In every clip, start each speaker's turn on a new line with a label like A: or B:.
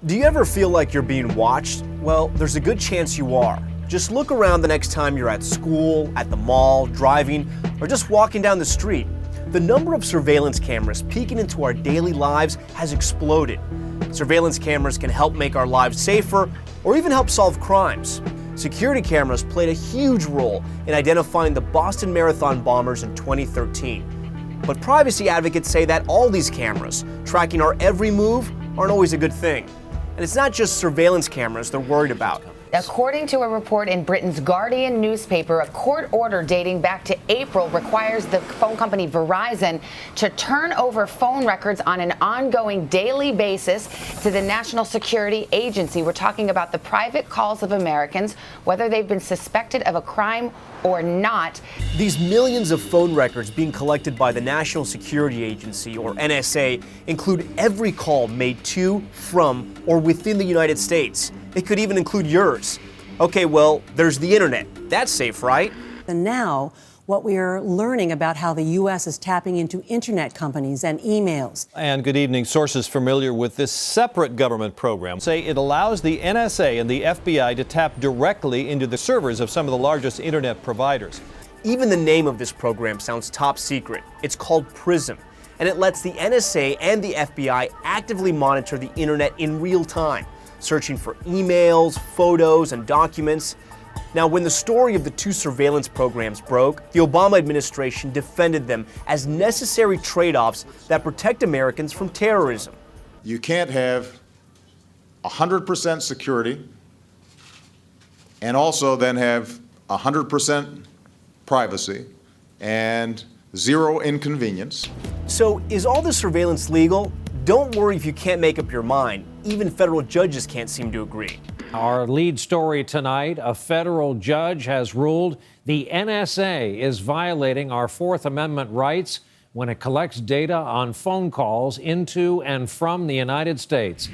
A: Do you ever feel like you're being watched? Well, there's a good chance you are. Just look around the next time you're at school, at the mall, driving, or just walking down the street. The number of surveillance cameras peeking into our daily lives has exploded. Surveillance cameras can help make our lives safer or even help solve crimes. Security cameras played a huge role in identifying the Boston Marathon bombers in 2013. But privacy advocates say that all these cameras, tracking our every move, aren't always a good thing. And it's not just surveillance cameras they're worried about.
B: According to a report in Britain's Guardian newspaper, a court order dating back to April requires the phone company Verizon to turn over phone records on an ongoing daily basis to the National Security Agency. We're talking about the private calls of Americans, whether they've been suspected of a crime or not.
A: These millions of phone records being collected by the National Security Agency, or NSA, include every call made to, from, or within the United States. It could even include yours. Okay, well, there's the internet. That's safe, right?
C: And now, what we are learning about how the U.S. is tapping into internet companies and emails.
D: And good evening. Sources familiar with this separate government program say it allows the NSA and the FBI to tap directly into the servers of some of the largest internet providers.
A: Even the name of this program sounds top secret. It's called PRISM, and it lets the NSA and the FBI actively monitor the internet in real time, searching for emails, photos, and documents. Now, when the story of the two surveillance programs broke, the Obama administration defended them as necessary trade-offs that protect Americans from terrorism.
E: You can't have 100% security and also then have 100% privacy and zero inconvenience.
A: So, is all this surveillance legal? Don't worry if you can't make up your mind. Even federal judges can't seem to agree.
F: Our lead story tonight, a federal judge has ruled the NSA is violating our Fourth Amendment rights when it collects data on phone calls into and from the United States.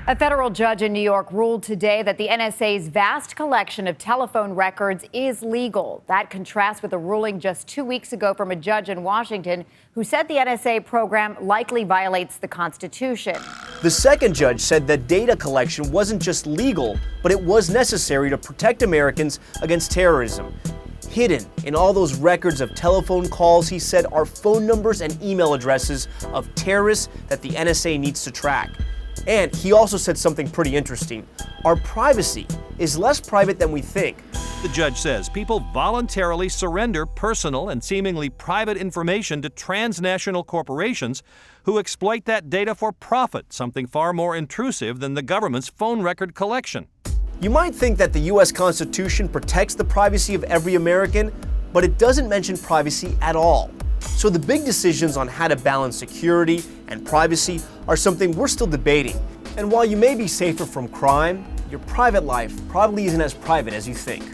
G: A federal judge in New York ruled today that the NSA's vast collection of telephone records is legal. That contrasts with a ruling just 2 weeks ago from a judge in Washington who said the NSA program likely violates the Constitution.
A: The second judge said that data collection wasn't just legal, but it was necessary to protect Americans against terrorism. Hidden in all those records of telephone calls, he said, are phone numbers and email addresses of terrorists that the NSA needs to track. And he also said something pretty interesting. Our privacy is less private than we think.
D: The judge says people voluntarily surrender personal and seemingly private information to transnational corporations who exploit that data for profit, something far more intrusive than the government's phone record collection.
A: You might think that the U.S. Constitution protects the privacy of every American, but it doesn't mention privacy at all. So the big decisions on how to balance security and privacy are something we're still debating. And while you may be safer from crime, your private life probably isn't as private as you think.